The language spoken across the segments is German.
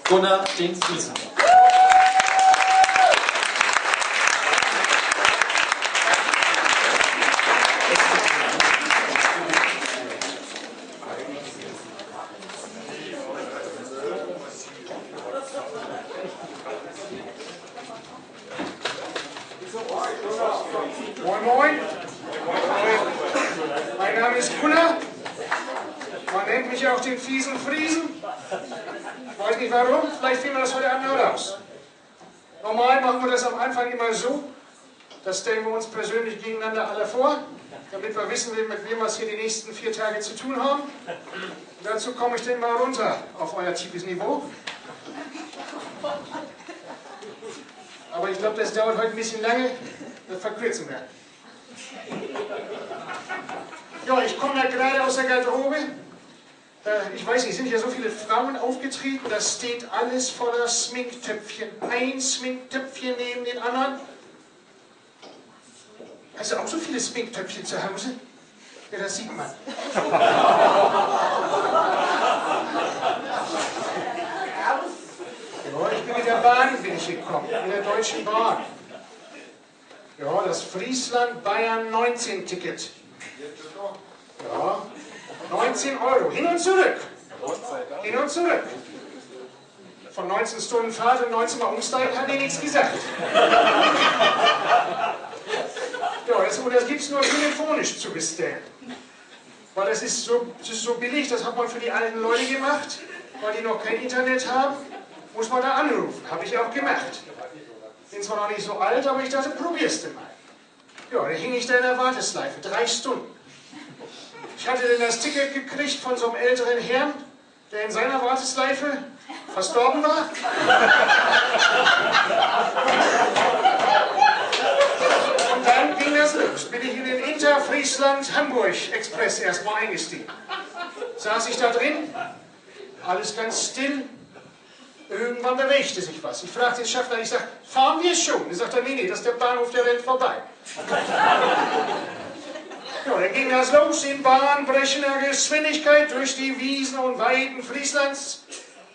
Gunnar Dings-Wiesen. Moin, moin. Mein Name ist Gunnar. Man nennt mich auch den fiesen Friesen. Weiß nicht warum, vielleicht finden wir das heute Abend noch raus. Normal machen wir das am Anfang immer so. Das stellen wir uns persönlich gegeneinander alle vor, damit wir wissen, mit wem wir es hier die nächsten 4 Tage zu tun haben. Und dazu komme ich dann mal runter auf euer tiefes Niveau. Aber ich glaube, das dauert heute ein bisschen lange. Das verkürzen wir. Ja, ich komme da gerade aus der Garderobe. Ich weiß nicht, sind hier so viele Frauen aufgetreten, das steht alles voller Sminktöpfchen. Ein Sminktöpfchen neben den anderen. Hast du auch so viele Sminktöpfchen zu Hause? Ja, das sieht man. Ja, ich bin mit der Bahn gekommen, in der Deutschen Bahn. Ja, das Friesland-Bayern 19-Ticket. Ja, 19 €, hin und zurück. Hin und zurück. Von 19 Stunden Fahrt und 19 Mal umsteigen hat er nichts gesagt. Ja, das gibt es nur telefonisch zu bestellen. Weil das ist so billig, das hat man für die alten Leute gemacht, weil die noch kein Internet haben, muss man da anrufen. Habe ich auch gemacht. Bin zwar noch nicht so alt, aber ich dachte, probier's denn mal. Ja, da hing ich da in der Warteschleife, 3 Stunden. Ich hatte dann das Ticket gekriegt von so einem älteren Herrn, der in seiner Warteschleife verstorben war. Und dann ging das los. Bin ich in den Inter-Friesland-Hamburg-Express erstmal eingestiegen. Saß ich da drin, alles ganz still. Irgendwann bewegte sich was. Ich fragte den Schaffner, ich sage, fahren wir schon? Er sagte, nee, das ist der Bahnhof, der rennt vorbei. Ja, dann ging das los in bahnbrechender Geschwindigkeit durch die Wiesen und Weiden Frieslands.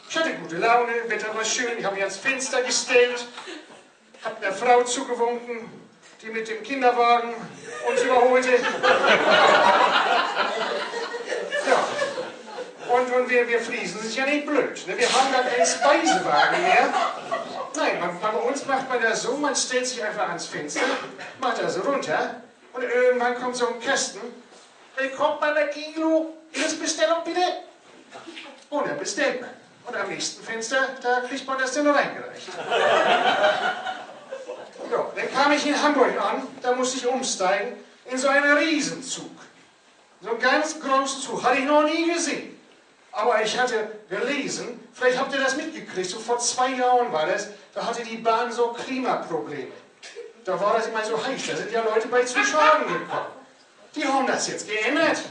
Ich hatte gute Laune, Wetter war schön, ich habe mich ans Fenster gestellt, habe einer Frau zugewunken, die mit dem Kinderwagen uns überholte. Ja. Und wir Friesen sind ja nicht blöd. Ne? Wir haben gar keinen Speisewagen mehr. Nein, bei uns macht man das so, man stellt sich einfach ans Fenster, macht das runter und irgendwann kommt so ein Kasten. Willkommen bei der Kilo, Ihre Bestellung bitte? Und dann bestellt man. Und am nächsten Fenster, da kriegt man das dann reingereicht. Ja, dann kam ich in Hamburg an, da musste ich umsteigen in so einen Riesenzug. So einen ganz großen Zug, hatte ich noch nie gesehen. Aber ich hatte gelesen, vielleicht habt ihr das mitgekriegt, so vor 2 Jahren war das, da hatte die Bahn so Klimaprobleme. Da war das immer so heiß, da sind ja Leute bei zu Schaden gekommen. Die haben das jetzt geändert.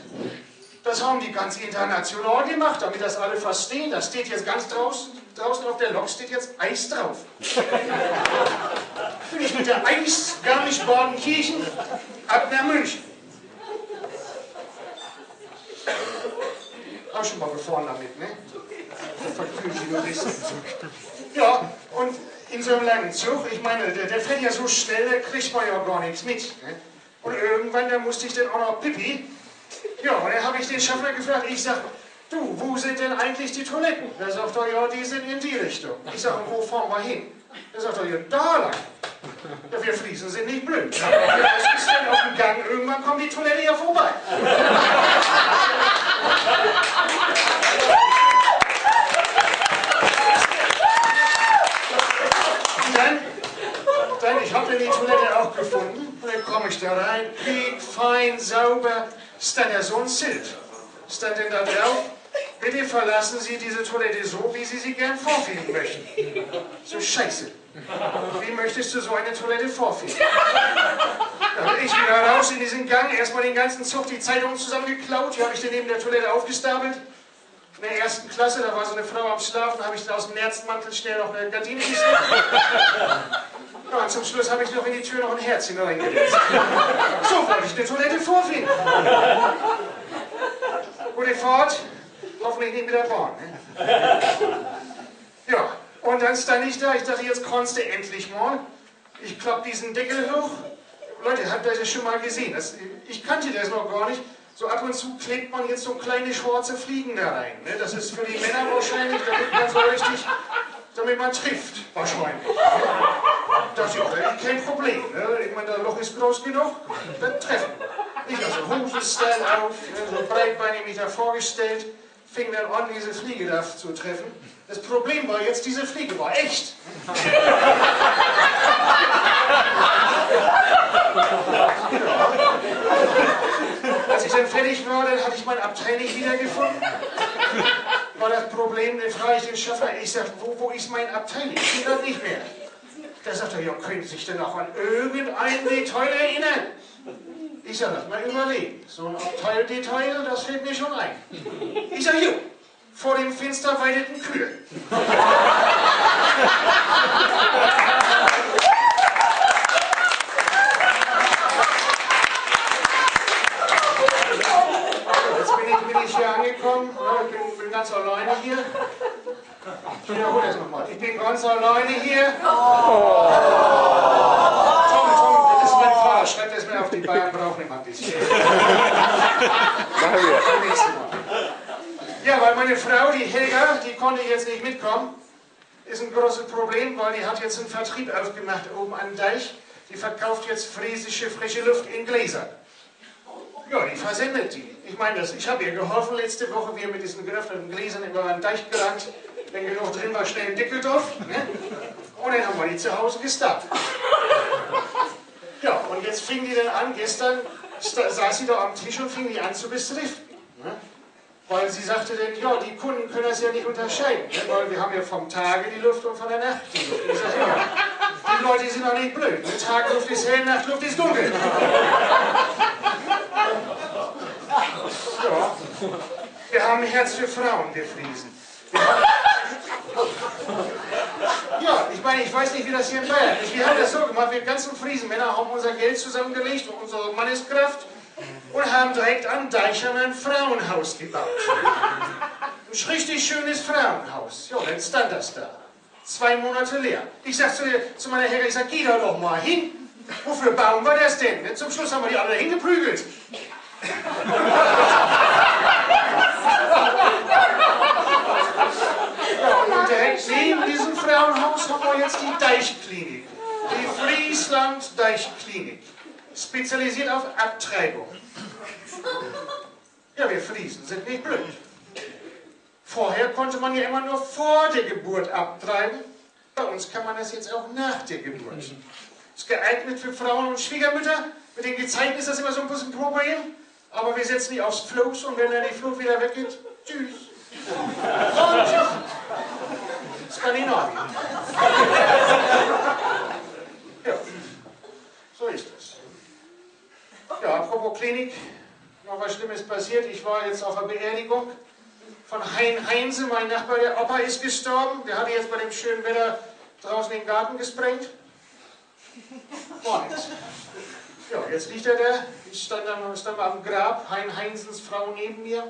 Das haben die ganz international gemacht, damit das alle verstehen. Das steht jetzt ganz draußen auf der Lok steht jetzt Eis drauf. Bin ich mit der Eis-Garmisch-Partenkirchen ab nach München. Auch schon mal gefahren damit, ne? Verkühlt die Touristen. Ja, und in so einem langen Zug, ich meine, der fährt ja so schnell, da kriegt man ja gar nichts mit. Ne? Und irgendwann, da musste ich dann auch noch pipi. Ja, und dann habe ich den Schaffner gefragt, ich sag, du, wo sind denn eigentlich die Toiletten? Da sagt er, ja, die sind in die Richtung. Ich sag, und wo fahren wir hin? Da sagt er, ja, da lang. Ja, wir Friesen sind nicht blöd. Wir ausgestellt auf dem Gang, irgendwann kommt die Toilette ja vorbei. Dann, ich habe die Toilette auch gefunden. Und dann komme ich da rein, piek, fein, sauber. Stand ja so ein Schild. Stand denn da drauf, bitte verlassen Sie diese Toilette so, wie Sie sie gern vorfinden möchten. So scheiße. Wie möchtest du so eine Toilette vorfinden? Dann bin ich wieder raus in diesen Gang, erstmal den ganzen Zug die Zeitung zusammengeklaut, die habe ich dann neben der Toilette aufgestapelt. In der 1. Klasse, da war so eine Frau am Schlafen, habe ich dann aus dem Nerzmantel schnell noch eine Gardine geschnitten. Ja, und zum Schluss habe ich noch in die Tür noch ein Herz hineingelegt. So wollte ich eine Toilette vorfinden. Gute Fahrt, hoffentlich nicht mit der Bahn. Ne? Ja, Und dann stand ich da, ich dachte, jetzt kannst du endlich mal. Ich klapp diesen Deckel hoch. Leute, habt ihr das schon mal gesehen? Ich kannte das noch gar nicht. So ab und zu klebt man jetzt so kleine schwarze Fliegen da rein. Ne? Das ist für die Männer wahrscheinlich, damit man so richtig, damit man trifft, wahrscheinlich. Das ist ja kein Problem. Ne? Ich meine, das Loch ist groß genug, dann treffen wir. Ich also Hufenstall auf, so breitbeinig mich da vorgestellt, fing dann an, diese Fliege da zu treffen. Das Problem war jetzt, diese Fliege war echt. Als ich dann fertig war, dann hatte ich mein Abteil nicht wiedergefunden. War das Problem, dann frage ich den Schaffner, ich sage, wo ist mein Abteil? Ich sehe das nicht mehr. Da sagt er, ja, können Sie sich denn auch an irgendein Detail erinnern? Ich sage, lass mal überlegen. So ein Abteildetail, das fällt mir schon ein. Ich sage, jo, vor dem Fenster weideten Kühe. Bin ich hier angekommen, ich bin ganz alleine hier. Ich wiederhole das nochmal. Ich bin ganz alleine hier. Tom, das ist mein Vater. Schreibt das mir auf, die Bayern brauchen immer ein bisschen. Ja, weil meine Frau, die Helga, die konnte jetzt nicht mitkommen. Ist ein großes Problem, weil die hat jetzt einen Vertrieb aufgemacht oben am Deich. Die verkauft jetzt friesische frische Luft in Gläsern. Ja, die versendet die. Ich meine, ich habe ihr geholfen letzte Woche, wir mit diesen geöffneten Gläsern über den Deich gerannt. Wenn genug drin war, schnell einen Deckel drauf. Ne? Und dann haben wir die zu Hause gestartet. Ja, und jetzt fing die dann an, gestern saß sie da am Tisch und fing die an zu beschriften. Ne? Weil sie sagte dann, ja, die Kunden können das ja nicht unterscheiden. Ne? Weil wir haben ja vom Tage die Luft und von der Nacht die Luft. Ich sag, ja, die Leute sind doch nicht blöd. Ne? Tagluft ist hell, Nachtluft ist dunkel. Ja, wir haben ein Herz für Frauen gefriesen. Ja, ich meine, ich weiß nicht, wie das hier in Bayern ist. Wir haben das so gemacht, wir ganzen Friesenmänner haben unser Geld zusammengelegt und unsere Manneskraft und haben direkt am Deich ein Frauenhaus gebaut. Ein richtig schönes Frauenhaus. Ja, dann stand das da. 2 Monate leer. Ich sag zu meiner Helga, ich sag, geh da doch mal hin. Wofür bauen wir das denn? Zum Schluss haben wir die alle dahin geprügelt. Ja, und direkt neben diesem Frauenhaus haben wir jetzt die Deichklinik. Die Friesland Deichklinik. Spezialisiert auf Abtreibung. Ja, wir Friesen sind nicht blöd. Vorher konnte man ja immer nur vor der Geburt abtreiben. Bei uns kann man das jetzt auch nach der Geburt. Ist geeignet für Frauen und Schwiegermütter. Mit den Gezeiten ist das immer so ein bisschen ein Problem. Aber wir setzen die aufs Floß und wenn dann die Flut wieder weggeht, tschüss. Und tschüss. Skandinavien. Ja, so ist das. Ja, apropos Klinik, noch was Schlimmes passiert. Ich war jetzt auf einer Beerdigung von Hein Heinze, mein Nachbar, der Opa ist gestorben. Der hatte jetzt bei dem schönen Wetter draußen den Garten gesprengt. War nichts. Ja, jetzt liegt er da. Ich stand am Grab, Hein Heinzens Frau neben mir.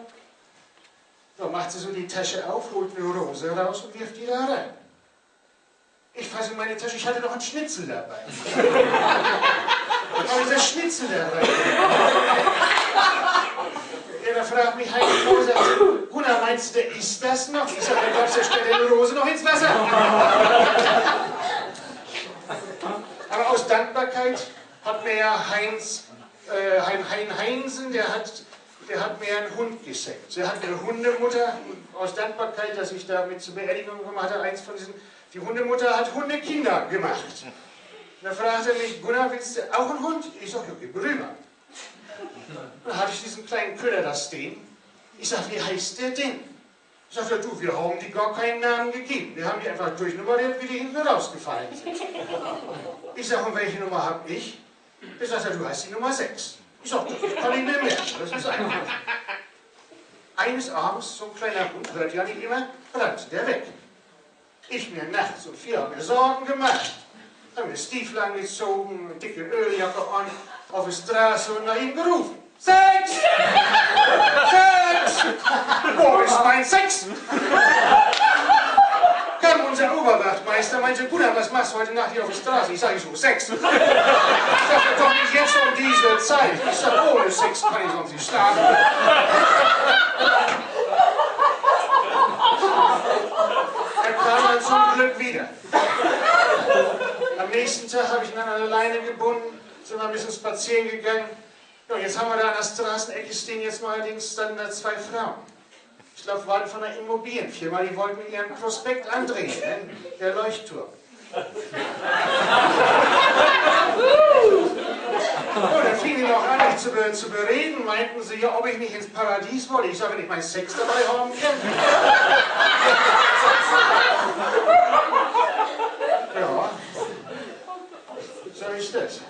Da macht sie so die Tasche auf, holt eine Rose raus und wirft die da rein. Ich fasse in meine Tasche, ich hatte noch einen Schnitzel dabei. Dann habe ich das Schnitzel da rein. Ja, da fragt mich Hein Frau, sagt sie, Gunnar, meinst du, ist das noch? Ich sage, dann darfst du stell deine Rose noch ins Wasser. Aber aus Dankbarkeit hat mir ja Hein Heinsen, der hat mir einen Hund geschenkt. Er hat eine Hundemutter, aus Dankbarkeit, dass ich da mit zur Beerdigung gekommen hatte, eins von diesen, die Hundemutter hat Hundekinder gemacht. Da fragte er mich, Gunnar, willst du auch einen Hund? Ich sag, ja, gib rüber. Dann hatte ich diesen kleinen Köder da stehen. Ich sag, wie heißt der denn? Ich sag, ja du, wir haben die gar keinen Namen gegeben. Wir haben die einfach durchnummeriert, wie die hinten rausgefallen sind. Ich sag, und welche Nummer hab ich? Ich sag, ja, du hast die Nummer 6. Ich sag, ich kann ihn mir merken, das ist einfach. Eines Abends, so ein kleiner Hund, hört ja nicht immer, rannte der weg. Ich mir nachts um 4 mir Sorgen gemacht. Habe mir Stiefel angezogen, eine dicke Öljacke an, auf die Straße und nach ihm gerufen. 6! 6! Wo ist mein 6? Kam unser Oberwachtmeister Meister meinte, gut, was machst du heute Nacht hier auf der Straße? Ich sage, so Sex. Ich sage, doch nicht jetzt um diese Zeit. Ich sage, ohne Sex kann ich sonst nicht schlafen. Er kam dann zum Glück wieder. Am nächsten Tag habe ich ihn an eine Leine gebunden, sind wir ein bisschen spazieren gegangen. Ja, jetzt haben wir da an der Straßenecke stehen jetzt neuerdings dann da 2 Frauen. Ich glaube, waren von einer Immobilienfirma, die wollten ihren Prospekt andrehen, ne? Der Leuchtturm. Oh, dann fingen die noch an, mich zu bereden, meinten sie, ja, ob ich nicht ins Paradies wolle. Ich sage, wenn ich meinen Sex dabei haben kann. Ja, so ist das.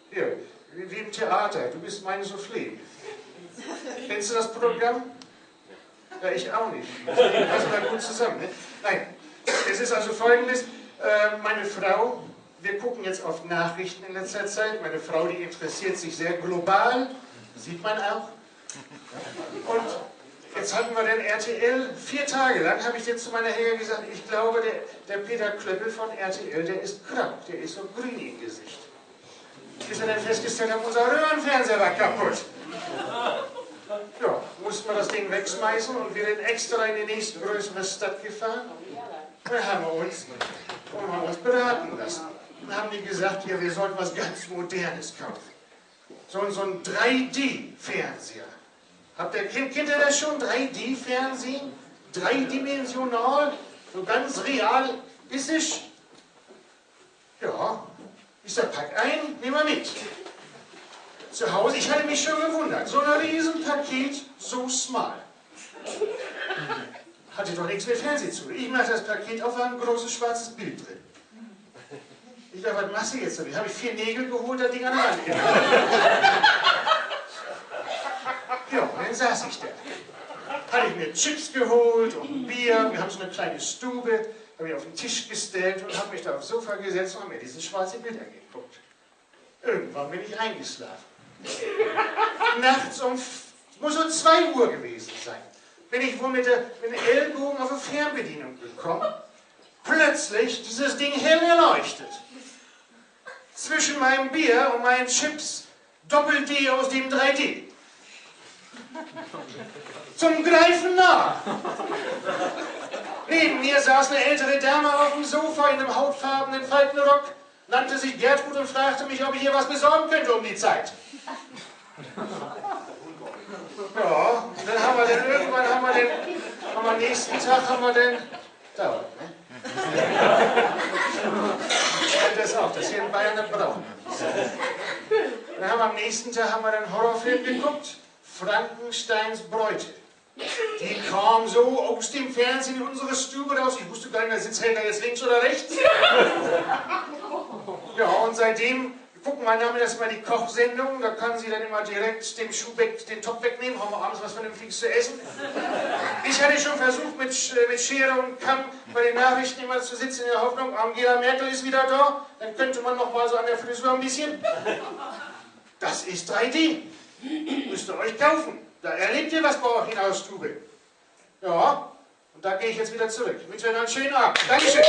Hier, wie im Theater, du bist mein Soufflé. Kennst du das Programm? Ja, ich auch nicht. Wir passen da gut zusammen. Ne? Nein, es ist also Folgendes. Meine Frau, wir gucken jetzt auf Nachrichten in letzter Zeit. Meine Frau, die interessiert sich sehr global, sieht man auch. Und jetzt hatten wir den RTL, 4 Tage lang habe ich jetzt zu meiner Helga gesagt, ich glaube, der Peter Klöppel von RTL, der ist krank, der ist so grün im Gesicht. Bis wir dann festgestellt haben, unser Röhrenfernseher war kaputt. Ja, mussten wir das Ding wegschmeißen und wir sind extra in die nächstgrößere Stadt gefahren. Dann haben wir uns beraten lassen. Dann haben die gesagt, ja, wir sollten was ganz Modernes kaufen. So ein 3D-Fernseher. Kennt ihr das schon? 3D-Fernsehen? Dreidimensional? So ganz real ist es? Ja. Ich sag, pack ein, nehmen wir mit. Zu Hause, ich hatte mich schon gewundert, so ein Riesenpaket, so schmal. Hatte doch nichts mit Fernsehen zu tun. Ich mache das Paket auf, war ein großes schwarzes Bild drin. Ich dachte, was machst du jetzt damit? Habe ich 4 Nägel geholt, das Ding an der Wand gemacht. Ja, und dann saß ich da. Hatte ich mir Chips geholt und ein Bier, wir haben so eine kleine Stube, habe ich auf den Tisch gestellt und habe mich da aufs Sofa gesetzt und habe mir dieses schwarze Bild angeguckt. Irgendwann bin ich eingeschlafen. Nachts muss um 2 Uhr gewesen sein. Bin ich wohl mit den Ellbogen auf eine Fernbedienung gekommen. Plötzlich dieses Ding hell erleuchtet. Zwischen meinem Bier und meinen Chips Doppel-D aus dem 3D. Zum Greifen nah. Neben mir saß eine ältere Dame auf dem Sofa in einem hautfarbenen Faltenrock, nannte sich Gertrud und fragte mich, ob ich ihr was besorgen könnte um die Zeit. Ja, und dann haben wir dann irgendwann, am nächsten Tag haben wir dann, dauert, ne? Das auch, das hier in Bayern nicht brauchen. Dann haben wir am nächsten Tag einen Horrorfilm geguckt, Frankensteins Bräute. Die kam so aus dem Fernsehen in unsere Stube raus. Ich wusste gar nicht, der Sitzhälter jetzt links oder rechts. Ja, und seitdem gucken meine Damen das immer die Kochsendung. Da kann sie dann immer direkt den Topf wegnehmen, haben wir abends was Vernünftiges zu essen. Ich hatte schon versucht, mit Schere und Kamm bei den Nachrichten immer zu sitzen, in der Hoffnung, Angela Merkel ist wieder da. Dann könnte man noch mal so an der Frisur ein bisschen. Das ist 3D. Müsst ihr euch kaufen. Da erlebt ihr was bei euch in der Stube. Ja, und da gehe ich jetzt wieder zurück. Ich wünsche euch noch einen schönen Abend. Dankeschön.